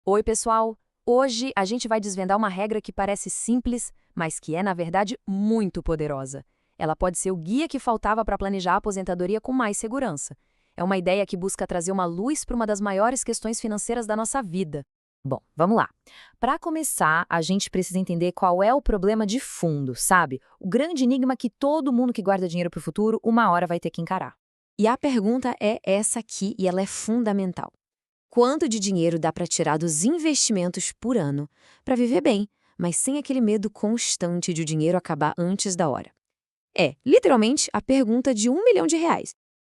Oi, pessoal! Hoje a gente vai desvendar uma regra que parece simples, mas que é, na verdade, muito poderosa. Ela pode ser o guia que faltava para planejar a aposentadoria com mais segurança. É uma ideia que busca trazer uma luz para uma das maiores questões financeiras da nossa vida. Bom, vamos lá. Para começar, a gente precisa entender qual é o problema de fundo, sabe? O grande enigma que todo mundo que guarda dinheiro para o futuro uma hora vai ter que encarar. E a pergunta é essa aqui e ela é fundamental. Quanto de dinheiro dá para tirar dos investimentos por ano para viver bem, mas sem aquele medo constante de o dinheiro acabar antes da hora? É, literalmente, a pergunta de R$ 1 milhão.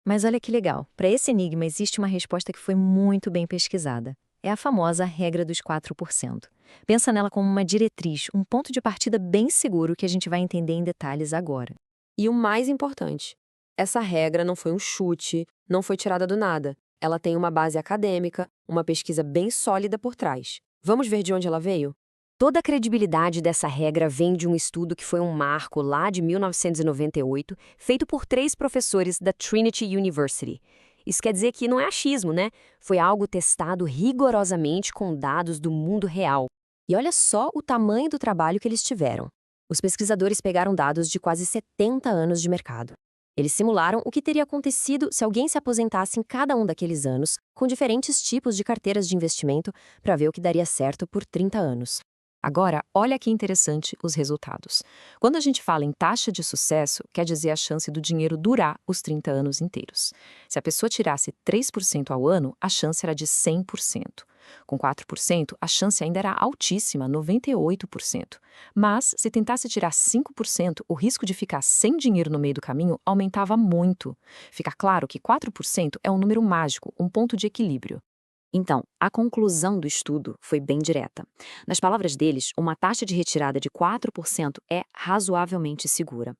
Mas olha que legal, para esse enigma existe uma resposta que foi muito bem pesquisada. É a famosa regra dos 4%. Pensa nela como uma diretriz, um ponto de partida bem seguro que a gente vai entender em detalhes agora. E o mais importante, essa regra não foi um chute, não foi tirada do nada. Ela tem uma base acadêmica, uma pesquisa bem sólida por trás. Vamos ver de onde ela veio? Toda a credibilidade dessa regra vem de um estudo que foi um marco lá de 1998, feito por 3 professores da Trinity University. Isso quer dizer que não é achismo, né? Foi algo testado rigorosamente com dados do mundo real. E olha só o tamanho do trabalho que eles tiveram. Os pesquisadores pegaram dados de quase 70 anos de mercado. Eles simularam o que teria acontecido se alguém se aposentasse em cada um daqueles anos, com diferentes tipos de carteiras de investimento, para ver o que daria certo por 30 anos. Agora, olha que interessante os resultados. Quando a gente fala em taxa de sucesso, quer dizer a chance do dinheiro durar os 30 anos inteiros. Se a pessoa tirasse 3% ao ano, a chance era de 100%. Com 4%, a chance ainda era altíssima, 98%. Mas, se tentasse tirar 5%, o risco de ficar sem dinheiro no meio do caminho aumentava muito. Fica claro que 4% é um número mágico, um ponto de equilíbrio. Então, a conclusão do estudo foi bem direta. Nas palavras deles, uma taxa de retirada de 4% é razoavelmente segura.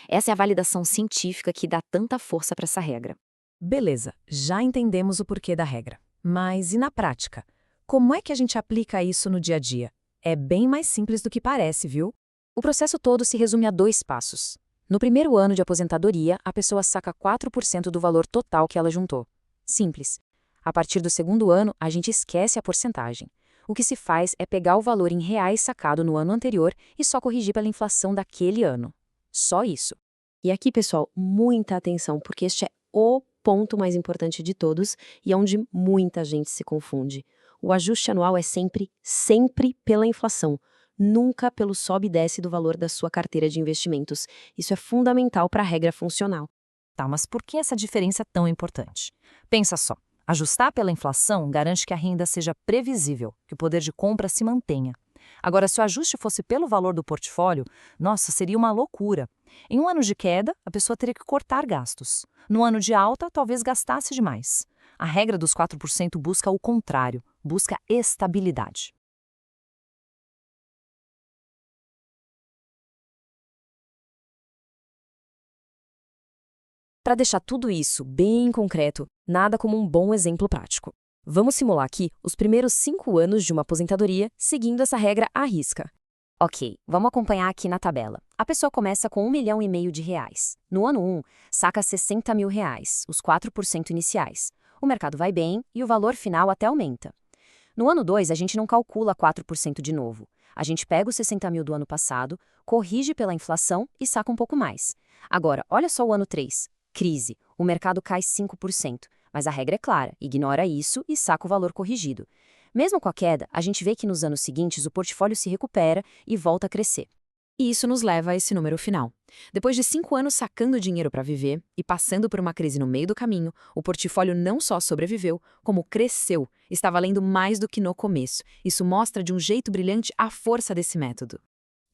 Essa é a validação científica que dá tanta força para essa regra. Beleza, já entendemos o porquê da regra. Mas e na prática? Como é que a gente aplica isso no dia a dia? É bem mais simples do que parece, viu? O processo todo se resume a 2 passos. No primeiro ano de aposentadoria, a pessoa saca 4% do valor total que ela juntou. Simples. A partir do segundo ano, a gente esquece a porcentagem. O que se faz é pegar o valor em reais sacado no ano anterior e só corrigir pela inflação daquele ano. Só isso. E aqui, pessoal, muita atenção, porque este é o ponto mais importante de todos e é onde muita gente se confunde. O ajuste anual é sempre, sempre pela inflação, nunca pelo sobe e desce do valor da sua carteira de investimentos. Isso é fundamental para a regra funcional. Tá, mas por que essa diferença é tão importante? Pensa só. Ajustar pela inflação garante que a renda seja previsível, que o poder de compra se mantenha. Agora, se o ajuste fosse pelo valor do portfólio, nossa, seria uma loucura. Em um ano de queda, a pessoa teria que cortar gastos. No ano de alta, talvez gastasse demais. A regra dos 4% busca o contrário, busca estabilidade. Para deixar tudo isso bem concreto, nada como um bom exemplo prático. Vamos simular aqui os primeiros 5 anos de uma aposentadoria seguindo essa regra à risca. Ok, vamos acompanhar aqui na tabela. A pessoa começa com R$ 1,5 milhão. No ano 1, saca R$ 60 mil, os 4% iniciais. O mercado vai bem e o valor final até aumenta. No ano 2, a gente não calcula 4% de novo. A gente pega os 60 mil do ano passado, corrige pela inflação e saca um pouco mais. Agora, olha só o ano 3. Crise. O mercado cai 5%, mas a regra é clara, ignora isso e saca o valor corrigido. Mesmo com a queda, a gente vê que nos anos seguintes o portfólio se recupera e volta a crescer. E isso nos leva a esse número final. Depois de 5 anos sacando dinheiro para viver e passando por uma crise no meio do caminho, o portfólio não só sobreviveu, como cresceu. Está valendo mais do que no começo. Isso mostra de um jeito brilhante a força desse método.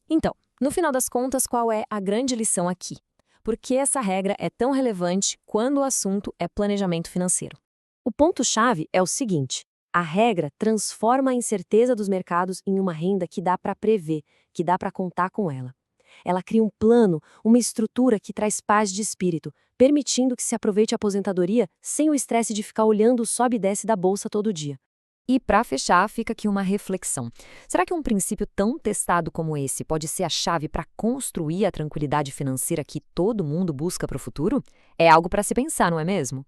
Então, no final das contas, qual é a grande lição aqui? Por que essa regra é tão relevante quando o assunto é planejamento financeiro? O ponto-chave é o seguinte: a regra transforma a incerteza dos mercados em uma renda que dá para prever, que dá para contar com ela. Ela cria um plano, uma estrutura que traz paz de espírito, permitindo que se aproveite a aposentadoria sem o estresse de ficar olhando o sobe e desce da bolsa todo dia. E para fechar, fica aqui uma reflexão. Será que um princípio tão testado como esse pode ser a chave para construir a tranquilidade financeira que todo mundo busca para o futuro? É algo para se pensar, não é mesmo?